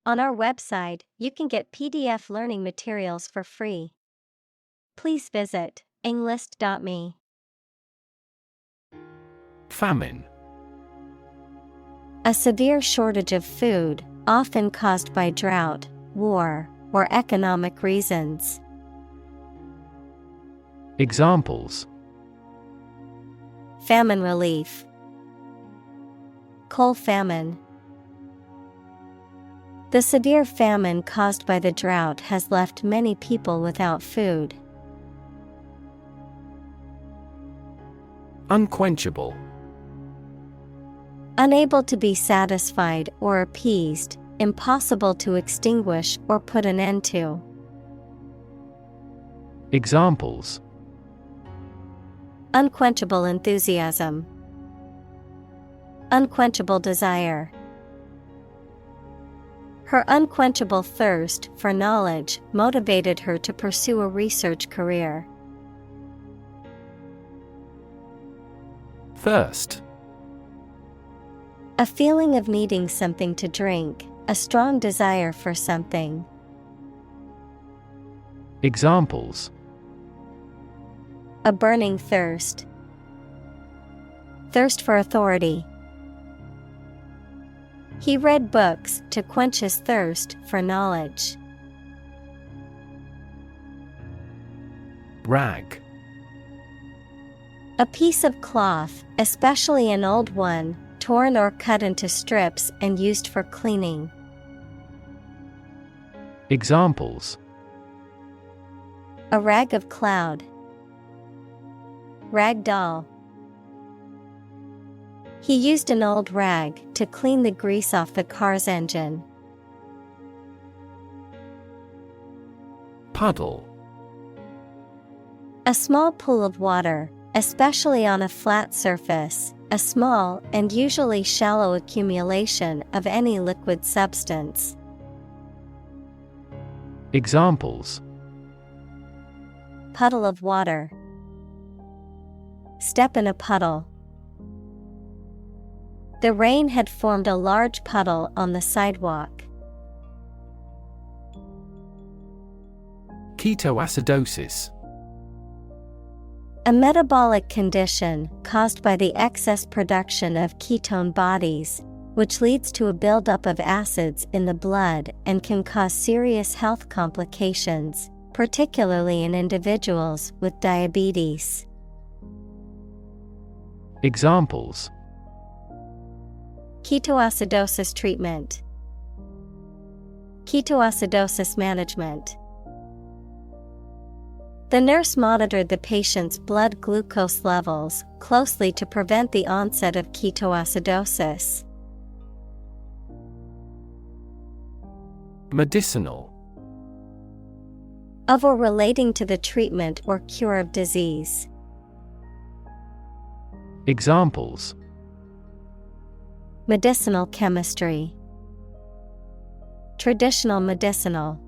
On our website, you can get PDF learning materials for free. Please visit englist.me. Famine. A severe shortage of food, often caused by drought, war, or economic reasons. Examples: Famine relief. Coal famine. The severe famine caused by the drought has left many people without food. Unquenchable. Unable to be satisfied or appeased, impossible to extinguish or put an end to. Examples: Unquenchable enthusiasm. Unquenchable desire. Her unquenchable thirst for knowledge motivated her to pursue a research career. Thirst. A feeling of needing something to drink, a strong desire for something. Examples: A burning thirst. Thirst for authority. He read books to quench his thirst for knowledge. Rag. A piece of cloth, especially an old one, torn or cut into strips and used for cleaning. Examples: A rag of cloud. Rag doll. He used an old rag to clean the grease off the car's engine. Puddle. A small pool of water, especially on a flat surface, a small and usually shallow accumulation of any liquid substance. Examples: Puddle of water. Step in a puddle. The rain had formed a large puddle on the sidewalk. Ketoacidosis. A metabolic condition caused by the excess production of ketone bodies, which leads to a buildup of acids in the blood and can cause serious health complications, particularly in individuals with diabetes. Examples: Ketoacidosis treatment. Ketoacidosis management. The nurse monitored the patient's blood glucose levels closely to prevent the onset of ketoacidosis. Medicinal. Of or relating to the treatment or cure of disease. Examples: Medicinal chemistry. Traditional medicinal.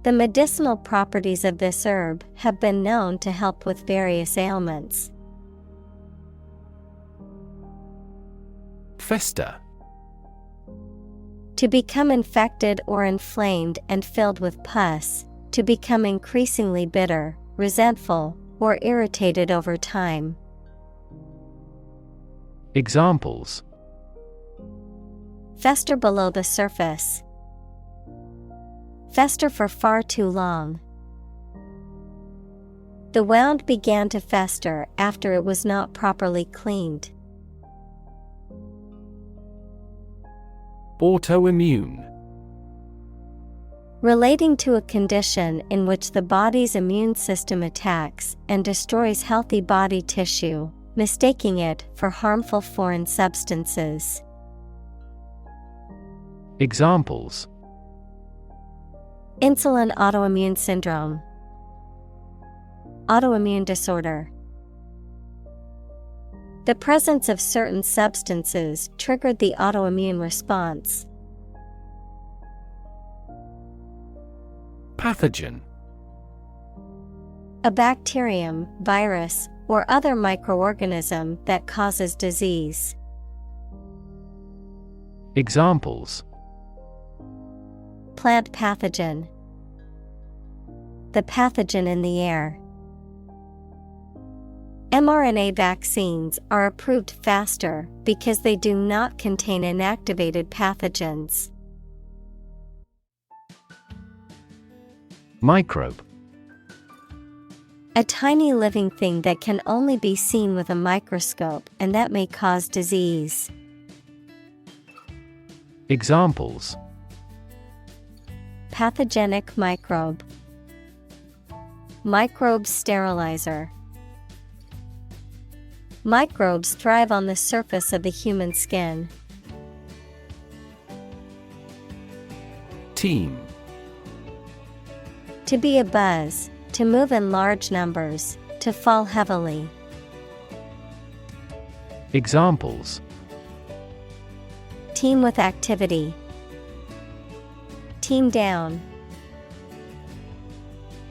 The medicinal properties of this herb have been known to help with various ailments. Fester. To become infected or inflamed and filled with pus, to become increasingly bitter, resentful, or irritated over time. Examples: Fester below the surface. Fester for far too long. The wound began to fester after it was not properly cleaned. Autoimmune. Relating to a condition in which the body's immune system attacks and destroys healthy body tissue, mistaking it for harmful foreign substances. Examples: Insulin autoimmune syndrome. Autoimmune disorder. The presence of certain substances triggered the autoimmune response. Pathogen. A bacterium, virus, or other microorganism that causes disease. Examples: plant pathogen, the pathogen in the air. mRNA vaccines are approved faster because they do not contain inactivated pathogens. Microbe. A tiny living thing that can only be seen with a microscope and that may cause disease. Examples: pathogenic microbe, microbe sterilizer. Microbes thrive on the surface of the human skin. Team. To be a buzz, to move in large numbers, to fall heavily. Examples: team with activity, team down.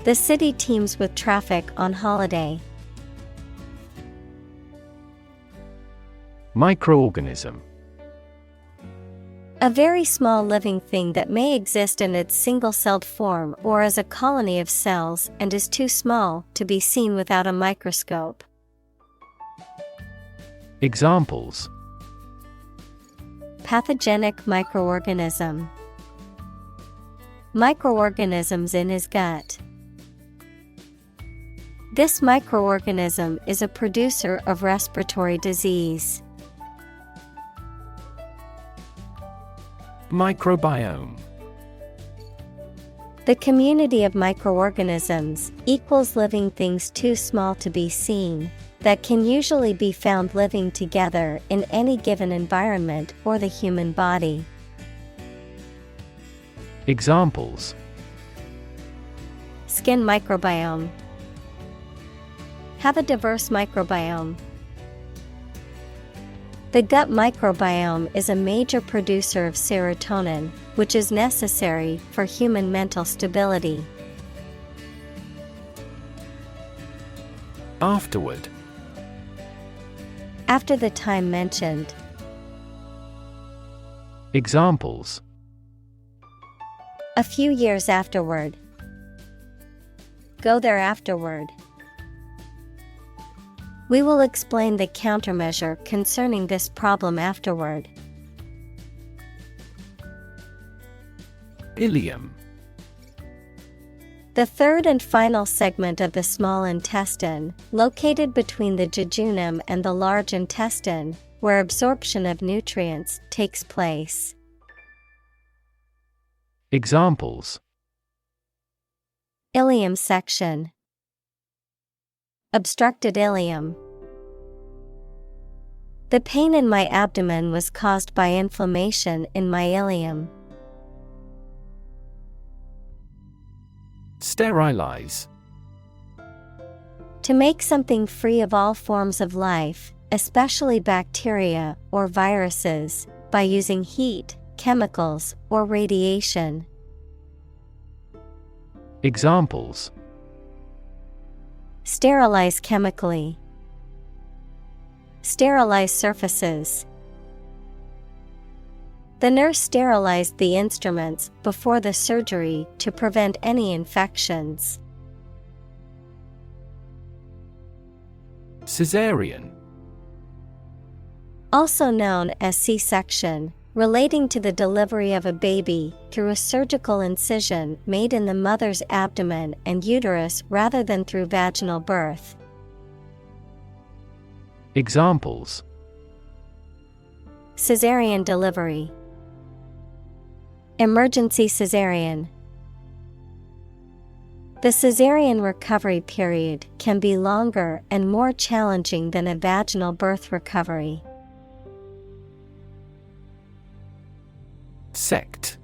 The city teems with traffic on holiday. Microorganism. A very small living thing that may exist in its single-celled form or as a colony of cells and is too small to be seen without a microscope. Examples: pathogenic microorganism, microorganisms in his gut. This microorganism is a producer of respiratory disease. Microbiome. The community of microorganisms equals living things too small to be seen, that can usually be found living together in any given environment or the human body. Examples: skin microbiome, have a diverse microbiome. The gut microbiome is a major producer of serotonin, which is necessary for human mental stability. Afterward. After the time mentioned. Examples: a few years afterward. Go there afterward. We will explain the countermeasure concerning this problem afterward. Ileum. The third and final segment of the small intestine, located between the jejunum and the large intestine, where absorption of nutrients takes place. Examples: ileum section, obstructed ileum. The pain in my abdomen was caused by inflammation in my ileum. Sterilize. To make something free of all forms of life, especially bacteria or viruses, by using heat, chemicals, or radiation. Examples: sterilize chemically, sterilize surfaces. The nurse sterilized the instruments before the surgery to prevent any infections. Caesarean. Also known as C-section, relating to the delivery of a baby through a surgical incision made in the mother's abdomen and uterus rather than through vaginal birth. Examples: Caesarean delivery, emergency caesarean. The caesarean recovery period can be longer and more challenging than a vaginal birth recovery. Sect.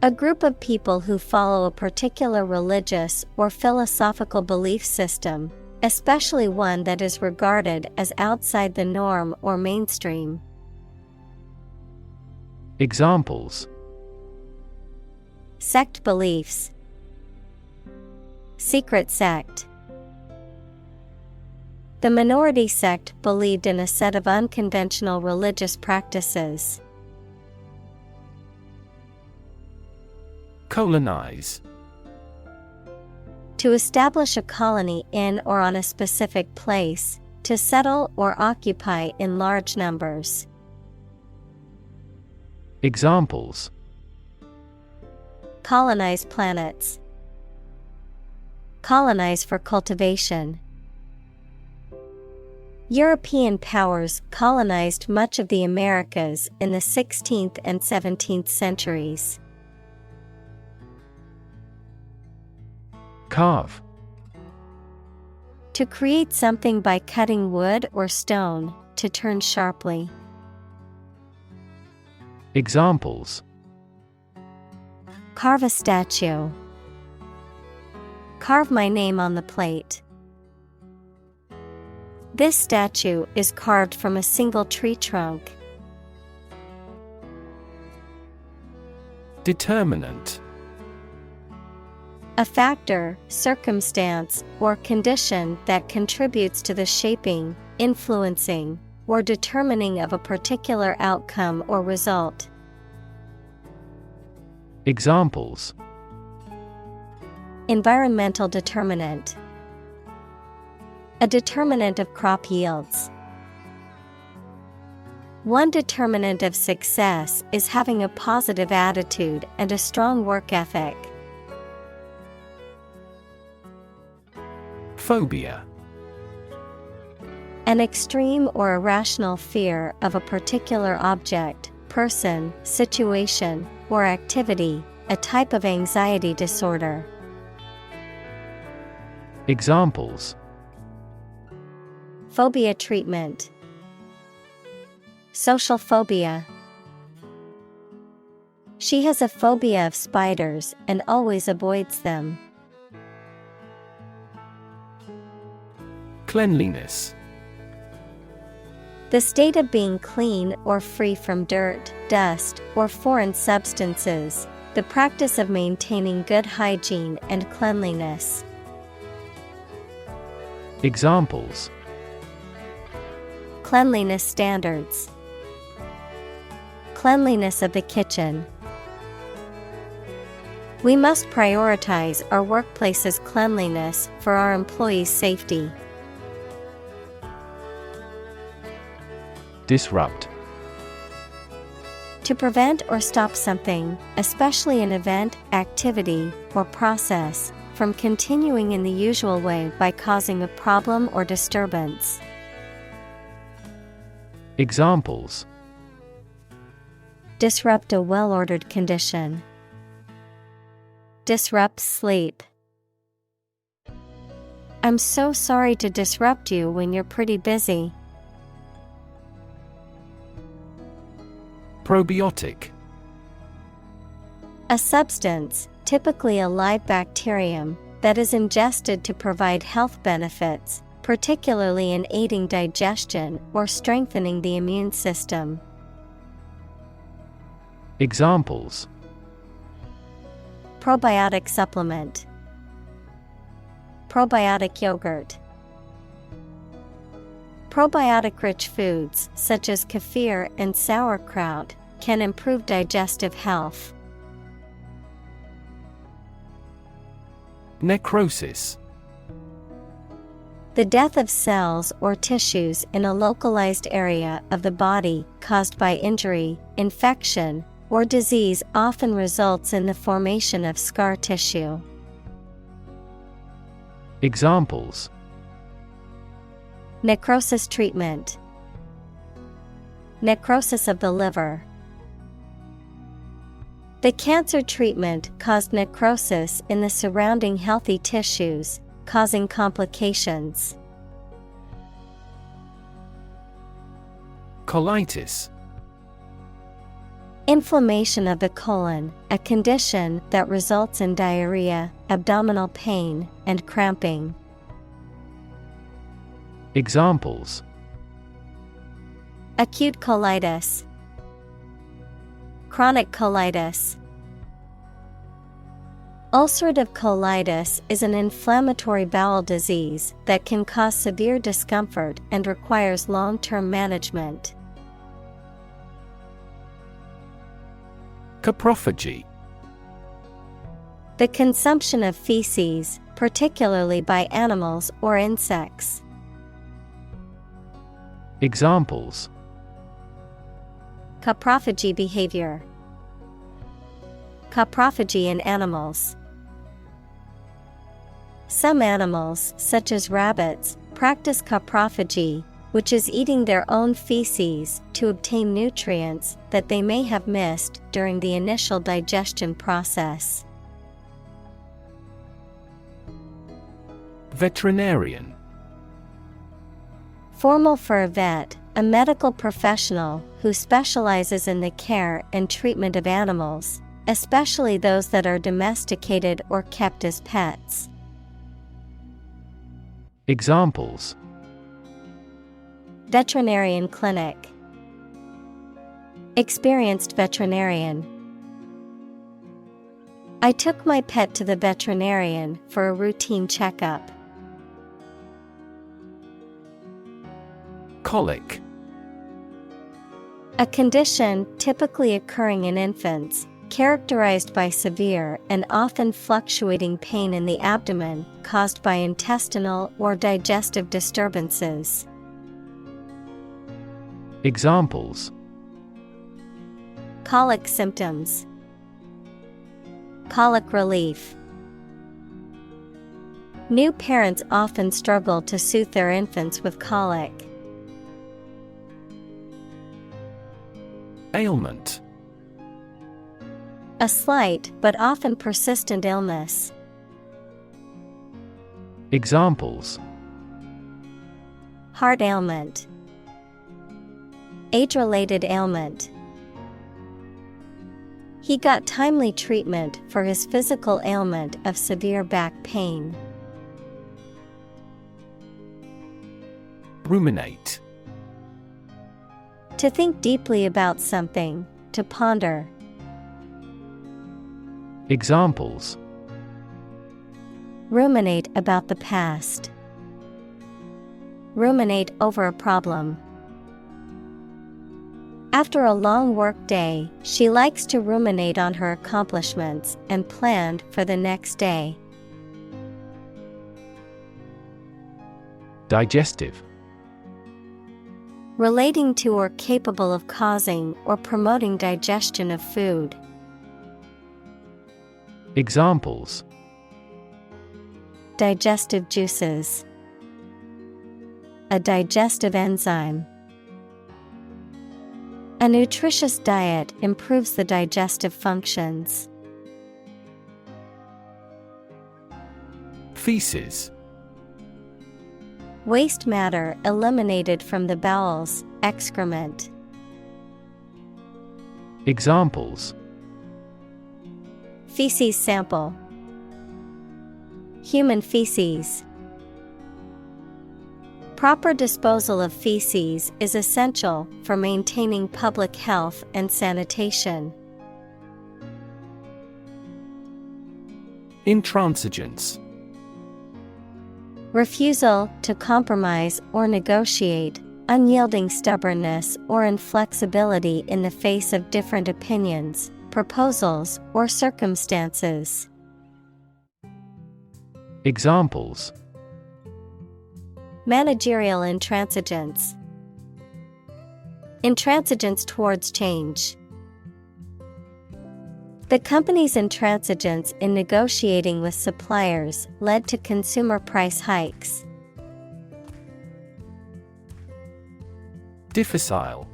A group of people who follow a particular religious or philosophical belief system, especially one that is regarded as outside the norm or mainstream. Examples: sect beliefs, secret sect. The minority sect believed in a set of unconventional religious practices. Colonize. To establish a colony in or on a specific place, to settle or occupy in large numbers. Examples: Colonize planets. Colonize for cultivation. European powers colonized much of the Americas in the 16th and 17th centuries. Carve. To create something by cutting wood or stone, to turn sharply. Examples: Carve a statue. Carve my name on the plate. This statue is carved from a single tree trunk. Determinant. A factor, circumstance, or condition that contributes to the shaping, influencing, or determining of a particular outcome or result. Examples: Environmental determinant. A determinant of crop yields. One determinant of success is having a positive attitude and a strong work ethic. Phobia. An extreme or irrational fear of a particular object, person, situation, or activity, a type of anxiety disorder. Examples: Phobia treatment. Social phobia. She has a phobia of spiders and always avoids them. Cleanliness. The state of being clean or free from dirt, dust, or foreign substances, the practice of maintaining good hygiene and cleanliness. Examples: Cleanliness standards. Cleanliness of the kitchen. We must prioritize our workplace's cleanliness for our employees' safety. Disrupt. To prevent or stop something, especially an event, activity, or process, from continuing in the usual way by causing a problem or disturbance. Examples: Disrupt a well-ordered condition. Disrupt sleep. I'm so sorry to disrupt you when you're pretty busy. Probiotic. A substance, typically a live bacterium, that is ingested to provide health benefits, particularly in aiding digestion or strengthening the immune system. Examples: Probiotic supplement. Probiotic yogurt. Probiotic-rich foods, such as kefir and sauerkraut, can improve digestive health. Necrosis. The death of cells or tissues in a localized area of the body caused by injury, infection, or disease often results in the formation of scar tissue. Examples: Necrosis treatment. Necrosis of the liver. The cancer treatment caused necrosis in the surrounding healthy tissues, causing complications. Colitis. Inflammation of the colon, a condition that results in diarrhea, abdominal pain, and cramping. Examples: Acute colitis. Chronic colitis. Ulcerative colitis is an inflammatory bowel disease that can cause severe discomfort and requires long-term management. Coprophagy. The consumption of feces, particularly by animals or insects. Examples: Coprophagy behavior. Coprophagy in animals. Some animals, such as rabbits, practice coprophagy, which is eating their own feces to obtain nutrients that they may have missed during the initial digestion process. Veterinarian. Formal for a vet, a medical professional who specializes in the care and treatment of animals, especially those that are domesticated or kept as pets. Examples: Veterinarian clinic. Experienced veterinarian. I took my pet to the veterinarian for a routine checkup. Colic. A condition typically occurring in infants, characterized by severe and often fluctuating pain in the abdomen caused by intestinal or digestive disturbances. Examples: Colic symptoms. Colic relief. New parents often struggle to soothe their infants with colic. Ailment. A slight but often persistent illness. Examples: Heart ailment. Age-related ailment. He got timely treatment for his physical ailment of severe back pain. Ruminate. To think deeply about something, to ponder. Examples: Ruminate about the past. Ruminate over a problem. After a long work day, she likes to ruminate on her accomplishments and plan for the next day. Digestive. Relating to or capable of causing or promoting digestion of food. Examples: Digestive juices. A digestive enzyme. A nutritious diet improves the digestive functions. Feces. Waste matter eliminated from the bowels, excrement. Examples: Feces sample. Human feces. Proper disposal of feces is essential for maintaining public health and sanitation. Intransigence. Refusal to compromise or negotiate, unyielding stubbornness or inflexibility in the face of different opinions, proposals, or circumstances. Examples: Managerial intransigence. Intransigence towards change. The company's intransigence in negotiating with suppliers led to consumer price hikes. Difficile.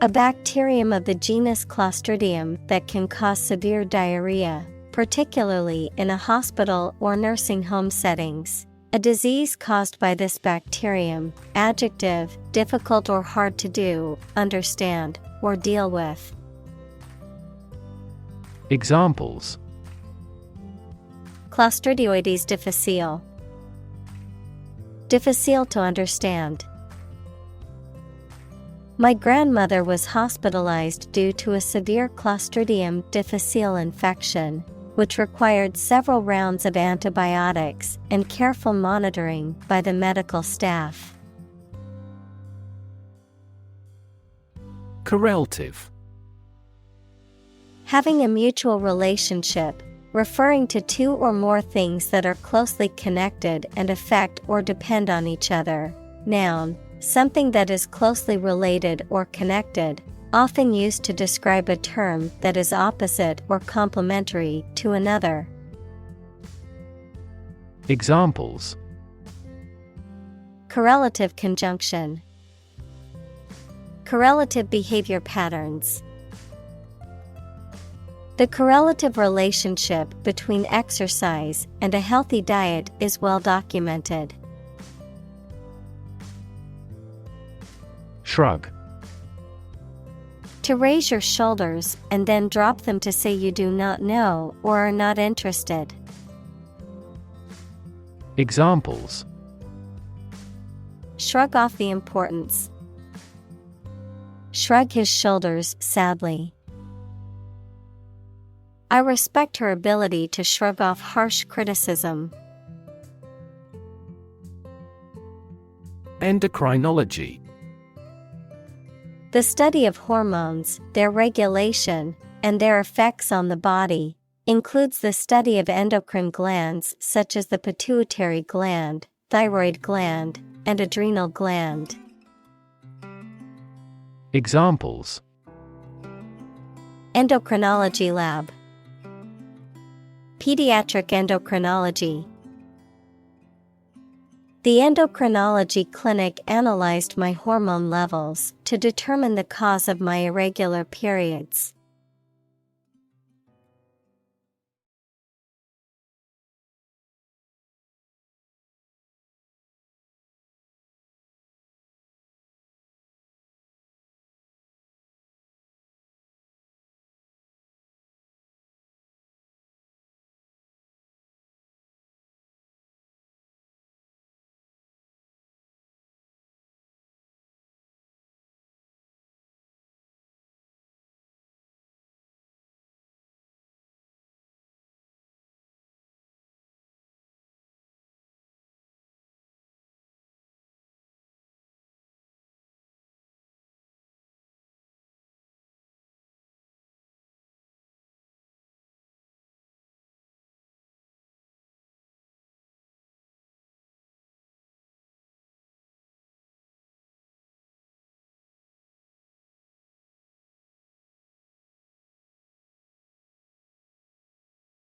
A bacterium of the genus Clostridium that can cause severe diarrhea, particularly in a hospital or nursing home settings. A disease caused by this bacterium. Adjective, difficult or hard to do, understand, or deal with. Examples: Clostridioides difficile. Difficile to understand. My grandmother was hospitalized due to a severe Clostridium difficile infection. which required several rounds of antibiotics and careful monitoring by the medical staff. Correlative. Having a mutual relationship, referring to two or more things that are closely connected and affect or depend on each other. Noun, something that is closely related or connected, often used to describe a term that is opposite or complementary to another. Examples: Correlative conjunction, correlative behavior patterns. The correlative relationship between exercise and a healthy diet is well documented. Shrug. To raise your shoulders and then drop them to say you do not know or are not interested. Examples: Shrug off the importance. Shrug his shoulders sadly. I respect her ability to shrug off harsh criticism. Endocrinology. The study of hormones, their regulation, and their effects on the body, includes the study of endocrine glands such as the pituitary gland, thyroid gland, and adrenal gland. Examples: Endocrinology lab. Pediatric endocrinology. The endocrinology clinic analyzed my hormone levels to determine the cause of my irregular periods.